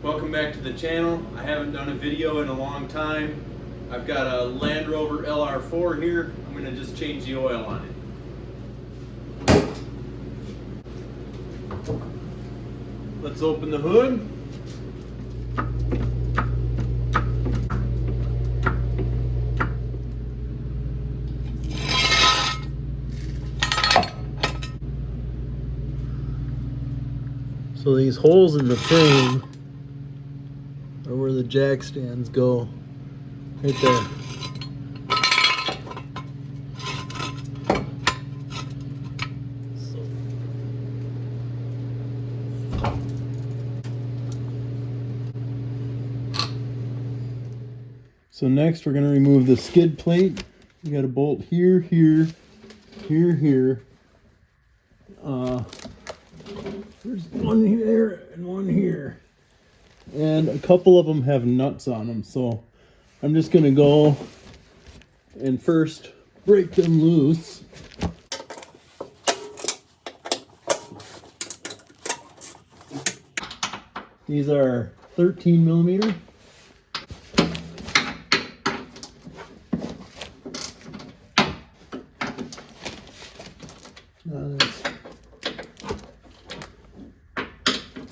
Welcome back to the channel. I haven't done a video in a long time. I've got a Land Rover LR4 here. I'm going to just change the oil on it. Let's open the hood. So these holes in the frame are where the jack stands go, right there. So next we're going to remove the skid plate. You got a bolt here, here, here, here. There's one here and one here. And a couple of them have nuts on them. So I'm just going to go and first break them loose. These are 13 millimeter.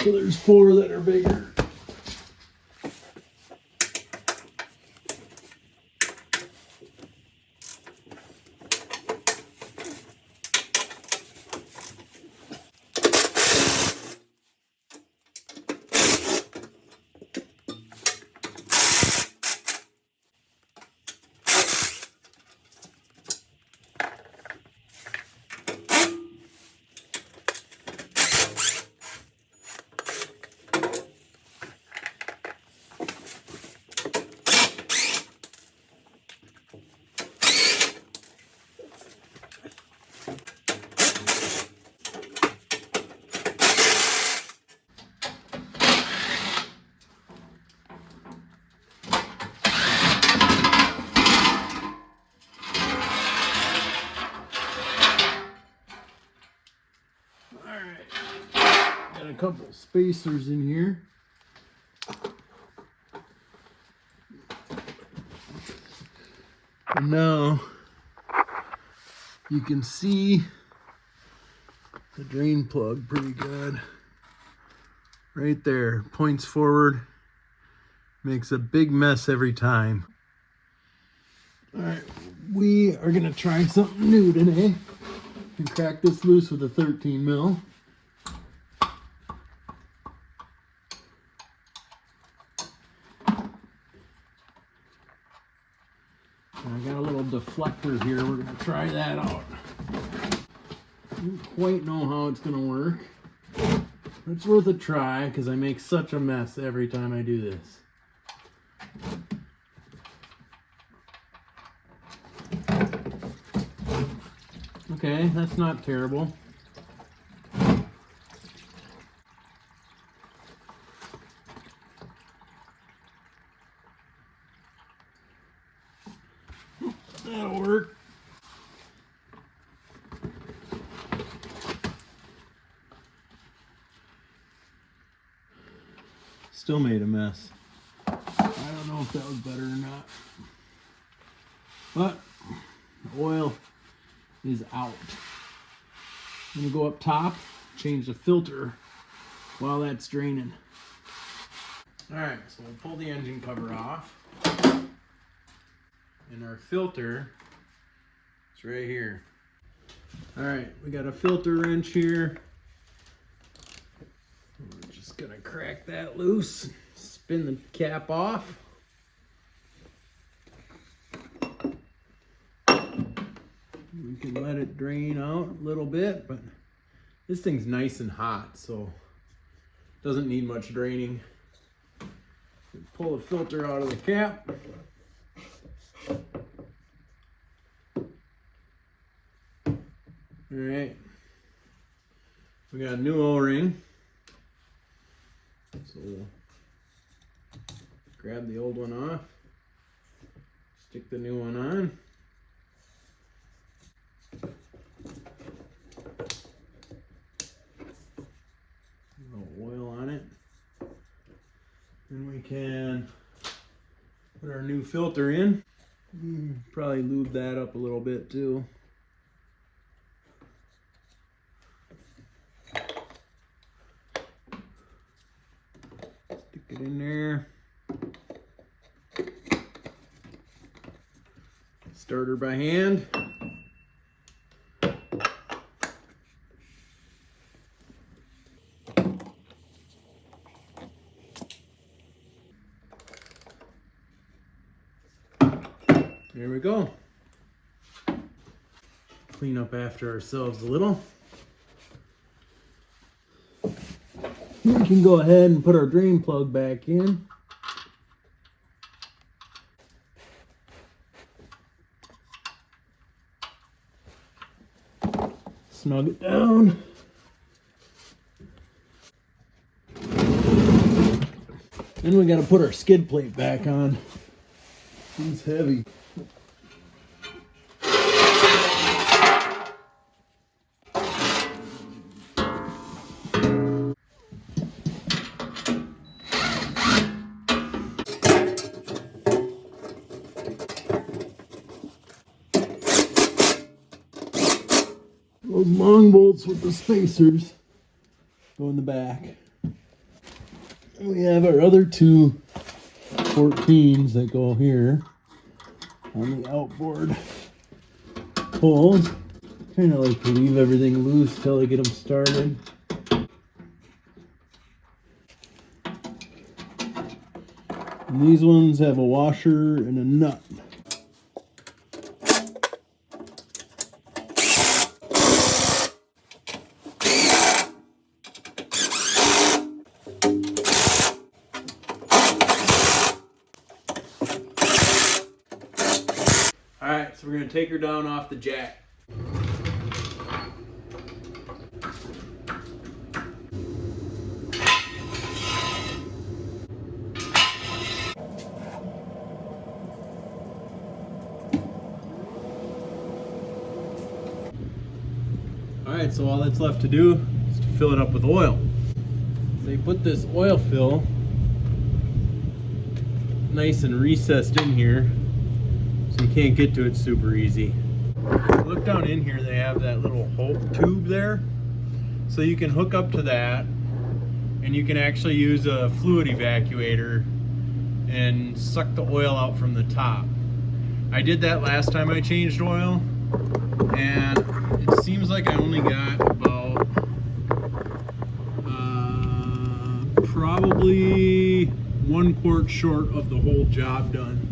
So there's 4 that are bigger. Got a couple spacers in here. And now you can see the drain plug pretty good. Right there, points forward, makes a big mess every time. All right, we are gonna try something new today and crack this loose with a 13 mil. I got a little deflector here. We're going to try that out. I don't quite know how it's going to work. It's worth a try because I make such a mess every time I do this. Okay, that's not terrible. That'll work. Still made a mess. I don't know if that was better or not. But the oil is out. I'm gonna go up top, change the filter while that's draining. All right, so we'll pull the engine cover off. And our filter is right here. All right, we got a filter wrench here. We're just gonna crack that loose, spin the cap off. We can let it drain out a little bit, but this thing's nice and hot, so it doesn't need much draining. Pull the filter out of the cap. All right, we got a new O-ring, so we'll grab the old one off, stick the new one on. A little oil on it. And we can put our new filter in. Probably lube that up a little bit too. Stick it in there. Starter by hand. There we go. Clean up after ourselves a little. We can go ahead and put our drain plug back in. Snug it down. Then we got to put our skid plate back on. It's heavy. Those long bolts with the spacers go in the back. And we have our other two 14s that go here on the outboard poles. Kind of like to leave everything loose till I get them started. And these ones have a washer and a nut. Alright, so we're going to take her down off the jack. Alright, so all that's left to do is to fill it up with oil. They put this oil fill nice and recessed in here, so you can't get to it super easy. Look down in here, they have that little Hope tube there. So you can hook up to that, and you can actually use a fluid evacuator and suck the oil out from the top. I did that last time I changed oil, and it seems like I only got about probably 1 quart short of the whole job done.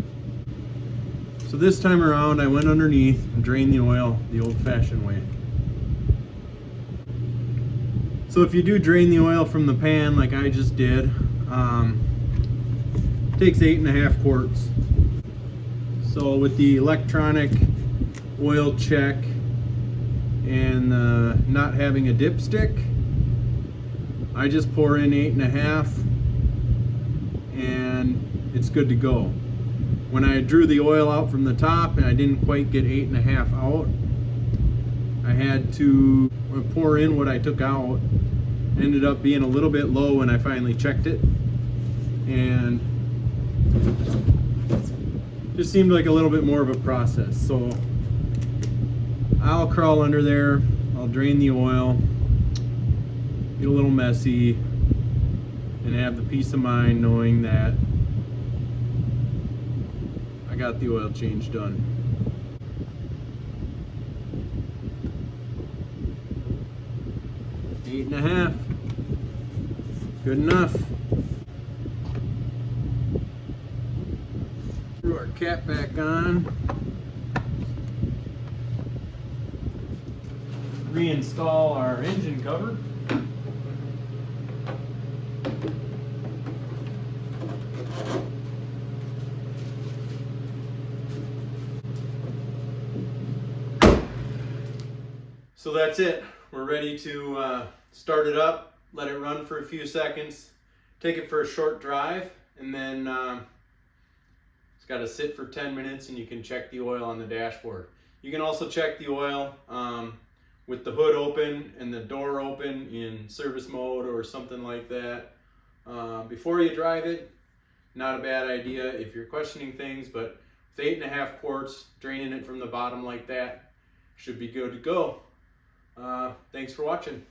So this time around I went underneath and drained the oil the old-fashioned way. So if you do drain the oil from the pan like I just did, it takes 8.5 quarts. So with the electronic oil check and not having a dipstick, I just pour in 8.5 and it's good to go. When I drew the oil out from the top and I didn't quite get 8.5 out, I had to pour in what I took out. It ended up being a little bit low when I finally checked it, and just seemed like a little bit more of a process. So I'll crawl under there, I'll drain the oil, get a little messy, and have the peace of mind knowing that I got the oil change done. Eight and a half. Good enough. Threw our cap back on. Reinstall our engine cover. So that's it. We're ready to start it up, let it run for a few seconds, take it for a short drive, and then it's got to sit for 10 minutes and you can check the oil on the dashboard. You can also check the oil with the hood open and the door open in service mode or something like that before you drive it. not a bad idea if you're questioning things, but with 8.5 quarts, draining it from the bottom like that, should be good to go. Thanks for watching.